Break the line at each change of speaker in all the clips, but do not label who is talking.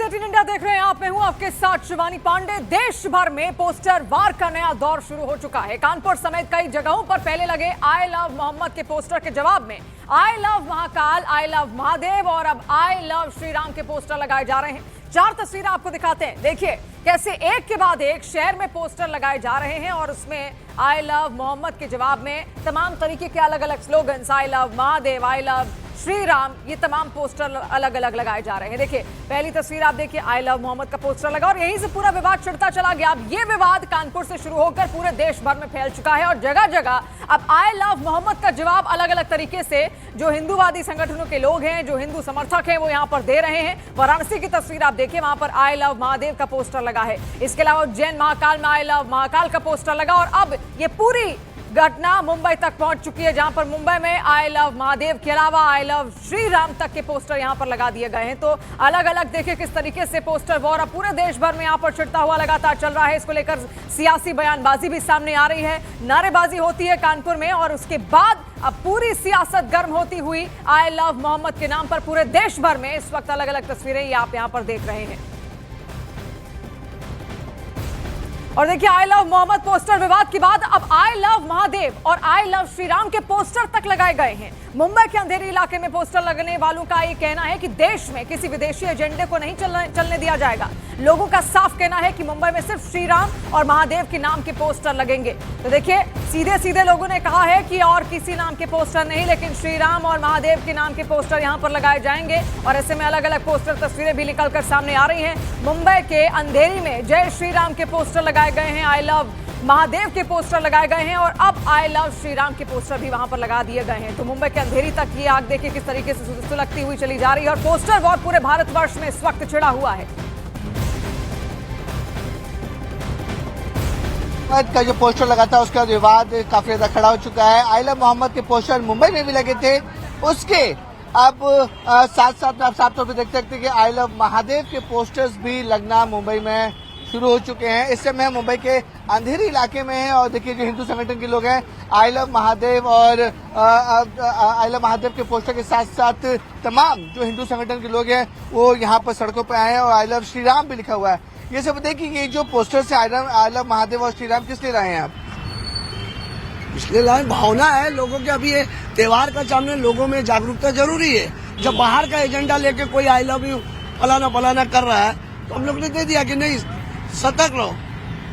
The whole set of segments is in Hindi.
18 इंडिया देख रहे हैं आप। मैं हूं आपके साथ शिवानी पांडे। देश भर में पोस्टर वार का नया दौर शुरू हो चुका है। कानपुर समेत कई जगहों पर पहले लगे आई लव मोहम्मद के पोस्टर के जवाब में I love Mahakal, I love Mahadev और अब आई लव श्री राम के पोस्टर लगाए जा रहे हैं। 4 तस्वीरें आपको दिखाते हैं। देखिए कैसे एक के बाद एक शहर में पोस्टर लगाए जा रहे हैं और उसमें आई लव मोहम्मद के जवाब में तमाम तरीके के अलग अलग slogans, I love Mahadev, I love Shri Ram, ये तमाम पोस्टर अलग अलग लगाए जा रहे हैं। देखिए पहली तस्वीर आप देखिए, आई लव मोहम्मद का पोस्टर लगा और यहीं से पूरा विवाद छिड़ता चला गया। अब ये विवाद कानपुर से शुरू होकर पूरे देश भर में फैल चुका है और जगह जगह अब आई लव मोहम्मद का जवाब अलग अलग तरीके से जो हिंदूवादी संगठनों के लोग हैं, जो हिंदू समर्थक हैं, वो यहाँ पर दे रहे हैं। वाराणसी की तस्वीर आप देखिए, वहां पर आई लव महादेव का पोस्टर लगा है। इसके अलावा उज्जैन महाकाल में आई लव महाकाल का पोस्टर लगा और अब ये पूरी घटना मुंबई तक पहुंच चुकी है, जहां पर मुंबई में आई लव महादेव के अलावा आई लव श्री राम तक के पोस्टर यहां पर लगा दिए गए हैं। तो अलग अलग देखिए किस तरीके से पोस्टर वॉर अब पूरे देश भर में यहां पर छिड़ता हुआ लगातार चल रहा है। इसको लेकर सियासी बयानबाजी भी सामने आ रही है, नारेबाजी होती है कानपुर में और उसके बाद अब पूरी सियासत गर्म होती हुई आई लव मोहम्मद के नाम पर पूरे देश भर में इस वक्त अलग अलग तस्वीरें ये आप यहां पर देख रहे हैं। और देखिए आई लव मोहम्मद पोस्टर विवाद के बाद अब आई लव महादेव और आई लव श्री राम के पोस्टर तक लगाए गए हैं। मुंबई के अंधेरी इलाके में पोस्टर लगने वालों का ये कहना है कि देश में किसी विदेशी एजेंडे को नहीं चलने दिया जाएगा। लोगों का साफ कहना है कि मुंबई में सिर्फ श्री राम और महादेव के नाम के पोस्टर लगेंगे। तो देखिए सीधे सीधे लोगों ने कहा है कि और किसी नाम के पोस्टर नहीं, लेकिन श्री राम और महादेव के नाम के पोस्टर यहां पर लगाए जाएंगे। और ऐसे में अलग अलग पोस्टर तस्वीरें भी निकलकर सामने आ रही हैं। मुंबई के अंधेरी में जय श्री राम के पोस्टर लगाए गए हैं, आई लव महादेव के पोस्टर लगाए गए हैं और अब आई लव श्री राम के पोस्टर भी वहां पर लगा दिए गए हैं। तो मुंबई के अंधेरी तक ये आग देखिए किस तरीके से सुलगती हुई चली जा रही है और पोस्टर वॉर पूरे भारतवर्ष में इस वक्त छिड़ा हुआ है।
का जो पोस्टर लगा था उसका विवाद काफी ज्यादा खड़ा हो चुका है। आई लव मोहम्मद के पोस्टर मुंबई में भी लगे थे, उसके अब साथ साथ आप साफ तौर पर देख सकते हैं कि आई लव महादेव के पोस्टर्स भी लगना मुंबई में शुरू हो चुके हैं। इस समय मुंबई के अंधेरी इलाके में है और देखिए जो हिंदू संगठन के लोग हैं आई लव महादेव और आई लव महादेव के पोस्टर के साथ साथ तमाम जो हिंदू संगठन के लोग हैं वो यहाँ पर सड़कों पर आए हैं और आई लव श्री राम भी लिखा हुआ है। ये सब देखिए ये जो पोस्टर्स है आई लव महादेव और श्री राम किस लिए लाए हैं आप?
इसलिए लाए, भावना है लोगों के। अभी ये त्योहार का सामने लोगों में जागरूकता जरूरी है। जब बाहर का एजेंडा लेके कोई आई लव यू फलाना कर रहा है तो हम लोग ने दे दिया कि नहीं सतर्क रहो,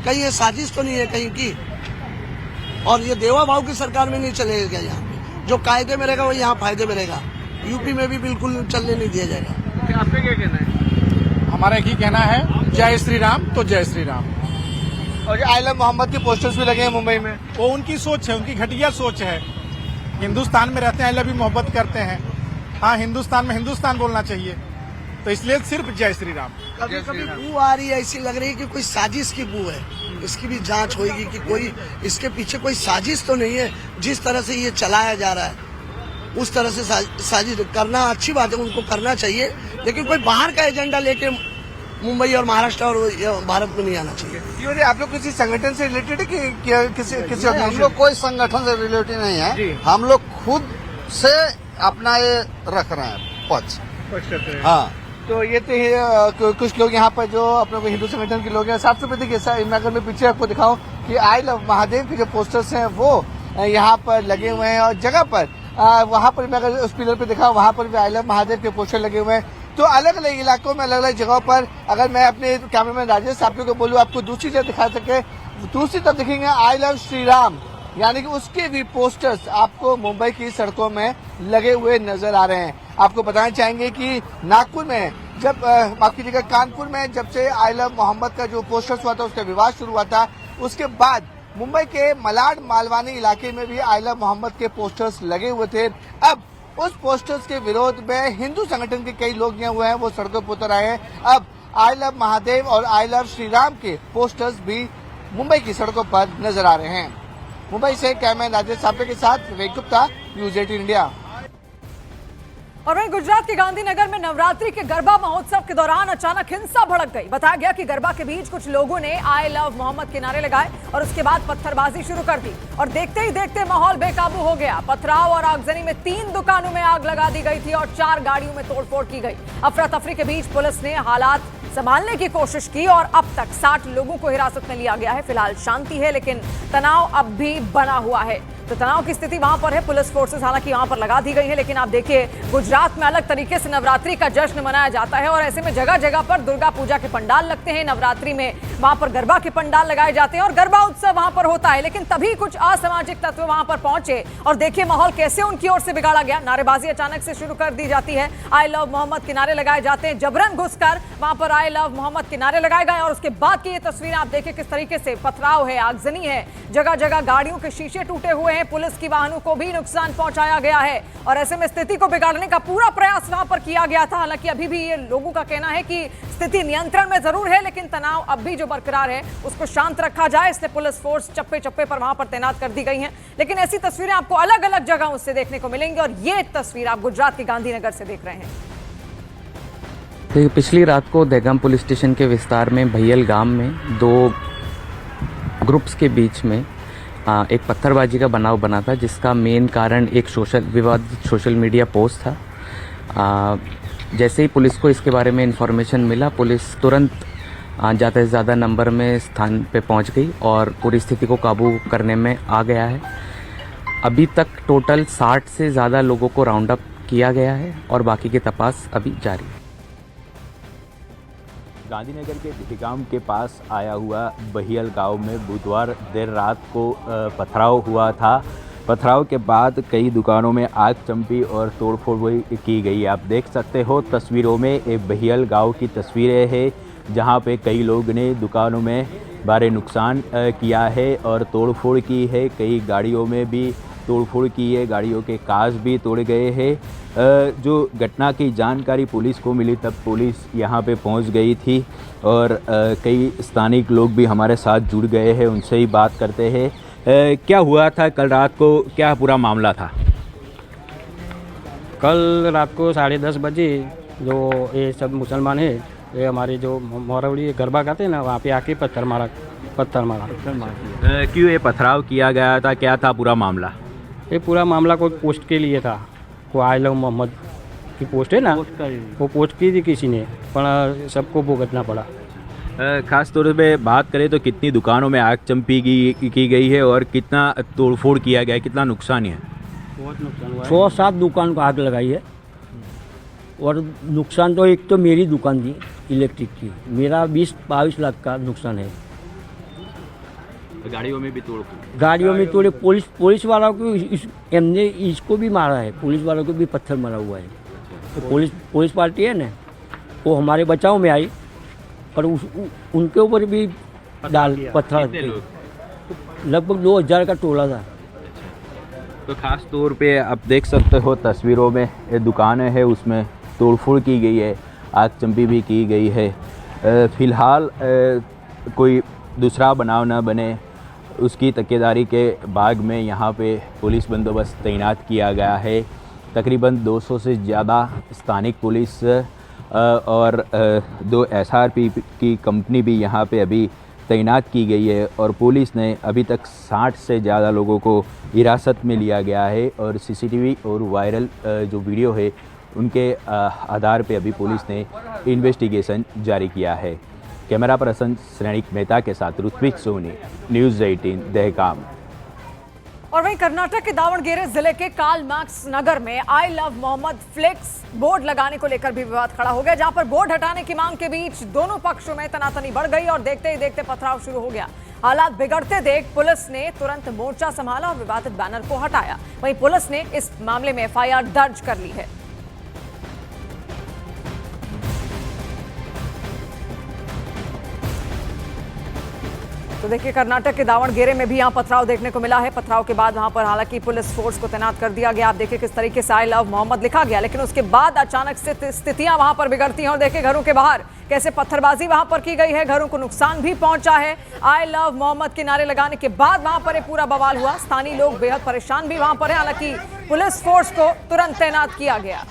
कहीं ये साजिश तो नहीं है कहीं की। और ये देवा भाव की सरकार में नहीं चलेगा। यहाँ पे जो कायदे में रहेगा वो यहाँ फायदे में रहेगा। यूपी में भी बिल्कुल चलने नहीं दिया जाएगा।
आपका क्या कहना है? हमारा एक ही कहना है, जय श्री राम तो जय श्री राम।
और जो आई लव मोहम्मद के पोस्टर्स भी लगे हैं मुंबई में,
वो उनकी सोच है, उनकी घटिया सोच है। हिंदुस्तान में रहते हैं, आई लव यू मोहब्बत करते हैं। हाँ, हिंदुस्तान में हिंदुस्तान बोलना चाहिए, तो इसलिए सिर्फ जय श्री राम।
कभी कभी बू आ रही है, ऐसी लग रही है कि कोई साजिश की बू है। इसकी भी जांच होगी कि कोई इसके पीछे कोई साजिश तो नहीं है। जिस तरह से ये चलाया जा रहा है उस तरह से साजिश करना अच्छी बात है, उनको करना चाहिए, लेकिन कोई बाहर का एजेंडा लेके मुंबई और महाराष्ट्र और भारत में नहीं आना चाहिए।
आप लोग किसी संगठन से रिलेटेड है कि किसी
हम लोग कोई संगठन से रिलेटेड नहीं है, हम लोग खुद से अपना ये रख रहे हैं पक्ष
करते हैं।
हाँ,
तो ये तो कुछ लोग यहाँ पर जो अपने हिंदू संगठन के लोग हैं। साफ तौर पर देखिए मैं अगर मैं पीछे आपको दिखाऊं कि आई लव महादेव के जो पोस्टर्स हैं वो यहाँ पर लगे हुए हैं और जगह पर वहाँ पर मैं अगर उस पिलर पे दिखाऊं वहाँ पर भी आई लव महादेव के पोस्टर लगे हुए हैं। तो अलग अलग इलाकों में अलग अलग जगहों पर अगर मैं अपने कैमरामैन राजेश साहब को बोलूँ आपको दूसरी जगह दिखा सके, दूसरी तरफ दिखेंगे आई लव श्री राम, यानी कि उसके भी पोस्टर्स आपको मुंबई की सड़कों में लगे हुए नजर आ रहे हैं। आपको बताना चाहेंगे कि नागपुर में जब माफ कीजिएगा कानपुर में जब से आई लव मोहम्मद का जो पोस्टर्स हुआ था उसका विवाद शुरू हुआ था, उसके बाद मुंबई के मलाड मालवानी इलाके में भी आई लव मोहम्मद के पोस्टर्स लगे हुए थे। अब उस पोस्टर्स के विरोध में हिंदू संगठन के कई लोग जो हुए हैं वो सड़कों पर उतर आए हैं। अब आई लव महादेव और आई लव श्री राम के पोस्टर्स भी मुंबई की सड़कों पर नजर आ रहे हैं। मुंबई से कैमरामैन राजेश सापे के साथ विवेक गुप्ता, न्यूज़ 18 इंडिया।
और वहीं गुजरात के गांधीनगर में नवरात्रि के गरबा महोत्सव के दौरान अचानक हिंसा भड़क गई। बताया गया कि गरबा के बीच कुछ लोगों ने आई लव मोहम्मद के नारे लगाए और उसके बाद पत्थरबाजी शुरू कर दी और देखते ही देखते माहौल बेकाबू हो गया। पथराव और आगजनी में 3 दुकानों में आग लगा दी गई थी और 4 गाड़ियों में तोड़फोड़ की गई। अफरा तफरी के बीच पुलिस ने हालात संभालने की कोशिश की और अब तक 60 लोगों को हिरासत में लिया गया है। फिलहाल शांति है, लेकिन तनाव अब भी बना हुआ है। तो तनाव की स्थिति वहां पर है। पुलिस फोर्सेस हालांकि वहां पर लगा दी गई है, लेकिन आप देखिए गुजरात में अलग तरीके से नवरात्रि का जश्न मनाया जाता है और ऐसे में जगह जगह पर दुर्गा पूजा के पंडाल लगते हैं। नवरात्रि में वहां पर गरबा के पंडाल लगाए जाते हैं और गरबा उत्सव वहां पर होता है। लेकिन तभी कुछ असामाजिक तत्व वहां पर पहुंचे और देखिए माहौल कैसे उनकी ओर से बिगाड़ा गया। नारेबाजी अचानक से शुरू कर दी जाती है। आई लव मोहम्मद के नारे लगाए जाते हैं। जबरन घुसकर वहां पर आई लव मोहम्मद के नारे लगाए गए और उसके बाद की ये तस्वीरें आप देखिए किस तरीके से पथराव है, आगजनी है। जगह जगह गाड़ियों के शीशे टूटे हुए हैं। पुलिस की वाहनों को भी नुकसान पहुंचाया गया है और ऐसे में स्थिति को बिगाड़ने का पूरा प्रयास वहां पर किया गया था। हालांकि अभी भी ये लोगों का कहना है कि स्थिति नियंत्रण में जरूर है, लेकिन तनाव अब भी जो बरकरार है उसको शांत रखा जाए, इसलिए पुलिस फोर्स चप्पे चप्पे पर वहां पर तैनात कर दी गई है। लेकिन ऐसी तस्वीरें आपको अलग अलग जगहों से देखने को मिलेंगी और ये तस्वीर आप गुजरात के गांधीनगर से देख रहे हैं।
देखिए, पिछली रात को दहगाम पुलिस स्टेशन के विस्तार में भैयल गांव में दो ग्रुप्स के बीच में एक पत्थरबाजी का बनाव बना था, जिसका मेन कारण एक विवादित सोशल मीडिया पोस्ट था। जैसे ही पुलिस को इसके बारे में इन्फॉर्मेशन मिला, पुलिस तुरंत ज़्यादा से ज़्यादा नंबर में स्थान पे पहुंच गई और पूरी स्थिति को काबू करने में आ गया है। अभी तक टोटल 60 से ज़्यादा लोगों को राउंड अप किया गया है और बाकी की तपास अभी जारी है।
गांधीनगर के दहगाम के पास आया हुआ बहियल गांव में बुधवार देर रात को पथराव हुआ था। पथराव के बाद कई दुकानों में आग चंपी और तोड़फोड़ की गई। आप देख सकते हो तस्वीरों में एक बहियल गांव की तस्वीरें हैं, जहां पे कई लोग ने दुकानों में भारी नुकसान किया है और तोड़फोड़ की है। कई गाड़ियों में भी तोड़फोड़ की है, गाड़ियों के कांच भी तोड़े गए हैं। जो घटना की जानकारी पुलिस को मिली तब पुलिस यहां पे पहुंच गई थी और कई स्थानिक लोग भी हमारे साथ जुड़ गए हैं, उनसे ही बात करते हैं। क्या हुआ था कल रात को, क्या पूरा मामला था?
कल रात को 10:30 बजे जो ये सब मुसलमान है, ये हमारे जो मोरवड़ी गरबा गाते हैं ना, वहाँ पे आके पत्थर मारा।
क्यों ये पथराव किया गया था, क्या था पूरा मामला?
ये पूरा मामला कोई पोस्ट के लिए था। वो आई लव मोहम्मद की पोस्ट है ना, वो पोस्ट की थी किसी ने, पर सबको भुगतना पड़ा।
खास तौर पे बात करें तो कितनी दुकानों में आग चंपी की गई है और कितना तोड़फोड़ किया गया है, कितना नुकसान है?
बहुत नुकसान हुआ है।
6-7 दुकान को आग लगाई है और नुकसान तो एक तो मेरी दुकान थी इलेक्ट्रिक की, मेरा 20-22 लाख का नुकसान है।
गाड़ियों में भी तोड़फोड़?
गाड़ियों में तोड़े। पुलिस वालों को हमने इसको भी मारा है, पुलिस वालों को भी पत्थर मारा हुआ है। तो पुलिस पार्टी है ना, वो हमारे बचाव में आई पर उनके ऊपर भी पत्थर। लगभग 2000 का टोला था।
तो ख़ास तौर पे आप देख सकते हो तस्वीरों में ये दुकानें हैं, उसमें तोड़फोड़ की गई है, आग चंपी भी की गई है। फ़िलहाल कोई दूसरा बनाव न बने उसकी तकेदारी के भाग में यहाँ पे पुलिस बंदोबस्त तैनात किया गया है। तकरीबन 200 से ज़्यादा स्थानिक पुलिस और 2 SRP की कंपनी भी यहाँ पे अभी तैनात की गई है और पुलिस ने अभी तक 60 से ज़्यादा लोगों को हिरासत में लिया गया है और CCTV और वायरल जो वीडियो है उनके आधार पे अभी पुलिस ने इन्वेस्टिगेशन जारी किया है। कैमरा पर्सन श्रेणिक मेहता के साथ ऋत्विक सोनी, न्यूज़ 18 दहगाम।
और वहीं कर्नाटक के दावणगेरे जिले के कार्ल मार्क्स नगर में I love Mohammad flex board लगाने को लेकर भी विवाद खड़ा हो गया, जहां पर बोर्ड हटाने की मांग के बीच दोनों पक्षों में तनातनी बढ़ गई और देखते ही देखते पथराव शुरू हो गया। हालात बिगड़ते देख पुलिस ने तुरंत मोर्चा संभाला और विवादित बैनर को हटाया। वहीं पुलिस ने इस मामले में FIR दर्ज कर ली है। तो देखिए कर्नाटक के दावणगेरे में भी यहाँ पथराव देखने को मिला है। पथराव के बाद वहां पर हालांकि पुलिस फोर्स को तैनात कर दिया गया। आप देखिए किस तरीके से आई लव मोहम्मद लिखा गया, लेकिन उसके बाद अचानक से स्थितियां वहां पर बिगड़ती हैं और देखिए घरों के बाहर कैसे पत्थरबाजी वहां पर की गई है, घरों को नुकसान भी पहुंचा है। आई लव मोहम्मद के नारे लगाने के बाद वहां पर पूरा बवाल हुआ। स्थानीय लोग बेहद परेशान भी वहां पर है। हालांकि पुलिस फोर्स को तुरंत तैनात किया गया।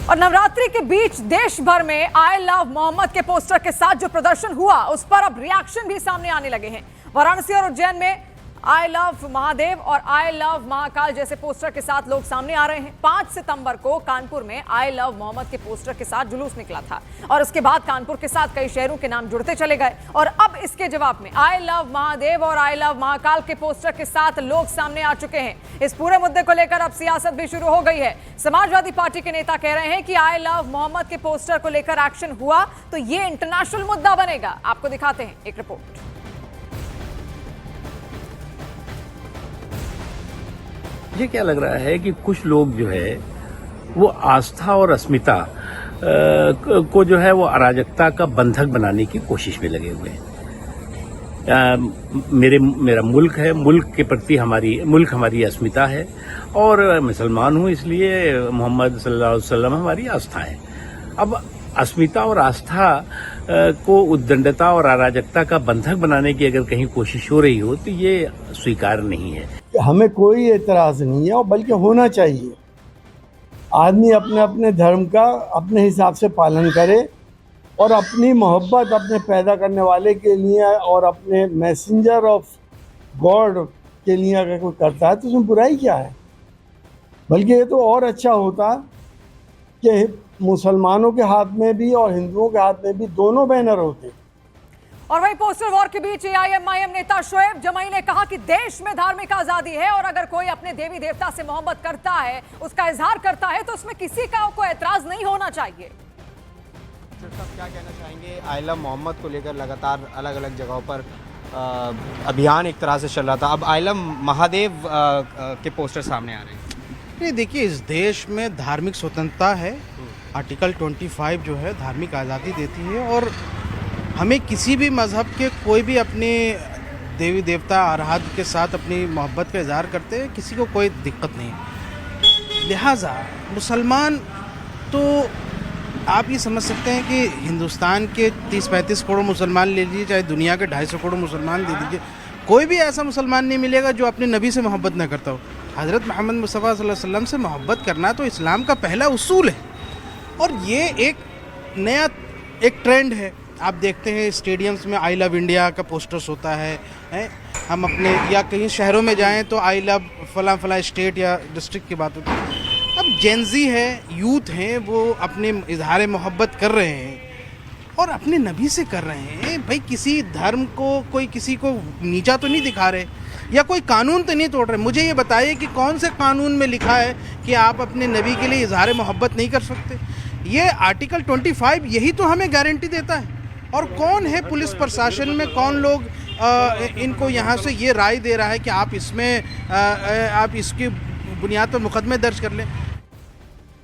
और नवरात्रि के बीच देश भर में आई लव मोहम्मद के पोस्टर के साथ जो प्रदर्शन हुआ उस पर अब रिएक्शन भी सामने आने लगे हैं। वाराणसी और उज्जैन में आई लव महादेव और आई लव महाकाल जैसे पोस्टर के साथ लोग सामने आ रहे हैं। 5 सितंबर को कानपुर में आई लव मोहम्मद के पोस्टर के साथ जुलूस निकला था और उसके बाद कानपुर के साथ कई शहरों के नाम जुड़ते चले गए और अब इसके जवाब में आई लव महादेव और आई लव महाकाल के पोस्टर के साथ लोग सामने आ चुके हैं। इस पूरे मुद्दे को लेकर अब सियासत भी शुरू हो गई है। समाजवादी पार्टी के नेता कह रहे हैं कि आई लव मोहम्मद के पोस्टर को लेकर एक्शन हुआ तो ये इंटरनेशनल मुद्दा बनेगा। आपको दिखाते हैं एक रिपोर्ट।
मुझे क्या लग रहा है कि कुछ लोग जो है वो आस्था और अस्मिता को जो है वो अराजकता का बंधक बनाने की कोशिश में लगे हुए हैं। मेरा मुल्क है, मुल्क के प्रति हमारी अस्मिता है और मुसलमान हूँ, इसलिए मोहम्मद सल्लल्लाहु अलैहि वसल्लम हमारी आस्था है। अब अस्मिता और आस्था को उद्दंडता और अराजकता का बंधक बनाने की अगर कहीं कोशिश हो रही हो तो ये स्वीकार नहीं है।
हमें कोई एतराज़ नहीं है और बल्कि होना चाहिए। आदमी अपने अपने धर्म का अपने हिसाब से पालन करे और अपनी मोहब्बत अपने पैदा करने वाले के लिए और अपने मैसेंजर ऑफ गॉड के लिए अगर कोई करता है तो उसमें बुराई क्या है। बल्कि ये तो और अच्छा होता कि मुसलमानों के हाथ में भी और हिंदुओं के हाथ में भी दोनों बैनर होते।
और वहीं पोस्टर वॉर के बीच एआईएमआईएम नेता शोएब जमाई ने कहा कि देश में धार्मिक आजादी है और अगर कोई अपने देवी देवता से मोहब्बत करता है, उसका इजहार करता है तो उसमें किसी का कोई एतराज नहीं होना चाहिए।
क्या कहना चाहेंगे? आई लव मोहम्मद को लेकर लगातार अलग अलग जगहों पर अभियान एक तरह से चल रहा था, अब आई लव महादेव के पोस्टर सामने आ रहे हैं।
ये देखिए, इस देश में धार्मिक स्वतंत्रता है। आर्टिकल 25 जो है धार्मिक आज़ादी देती है और हमें किसी भी मज़हब के कोई भी अपने देवी देवता आराध्य के साथ अपनी मोहब्बत का इजहार करते हैं, किसी को कोई दिक्कत नहीं। लिहाजा मुसलमान तो आप ये समझ सकते हैं कि हिंदुस्तान के 30-35 करोड़ मुसलमान ले लीजिए, चाहे दुनिया के 250 करोड़ मुसलमान ले लीजिए, कोई भी ऐसा मुसलमान नहीं मिलेगा जो अपने नबी से मोहब्बत न करता हो। हज़रत मोहम्मद मुस्तफ़ा सल्लल्लाहु अलैहि वसल्लम से मोहब्बत करना तो इस्लाम का पहला उसूल है और ये एक नया एक ट्रेंड है। आप देखते हैं स्टेडियम्स में आई लव इंडिया का पोस्टर्स होता है, हम अपने या कहीं शहरों में जाएं तो आई लव फला स्टेट या डिस्ट्रिक्ट की बात होती है। अब जेनजी है, यूथ हैं, वो अपने इजहार मोहब्बत कर रहे हैं और अपने नबी से कर रहे हैं। भाई किसी धर्म को कोई किसी को नीचा तो नहीं दिखा रहे या कोई कानून तो नहीं तोड़ रहे। मुझे ये बताइए कि कौन से कानून में लिखा है कि आप अपने नबी के लिए इजहार मोहब्बत नहीं कर सकते? ये आर्टिकल 25 यही तो हमें गारंटी देता है। और कौन है पुलिस प्रशासन में, कौन लोग इनको यहाँ से ये राय दे रहा है कि आप इसमें आप इसकी बुनियाद पर मुकदमे दर्ज कर लें?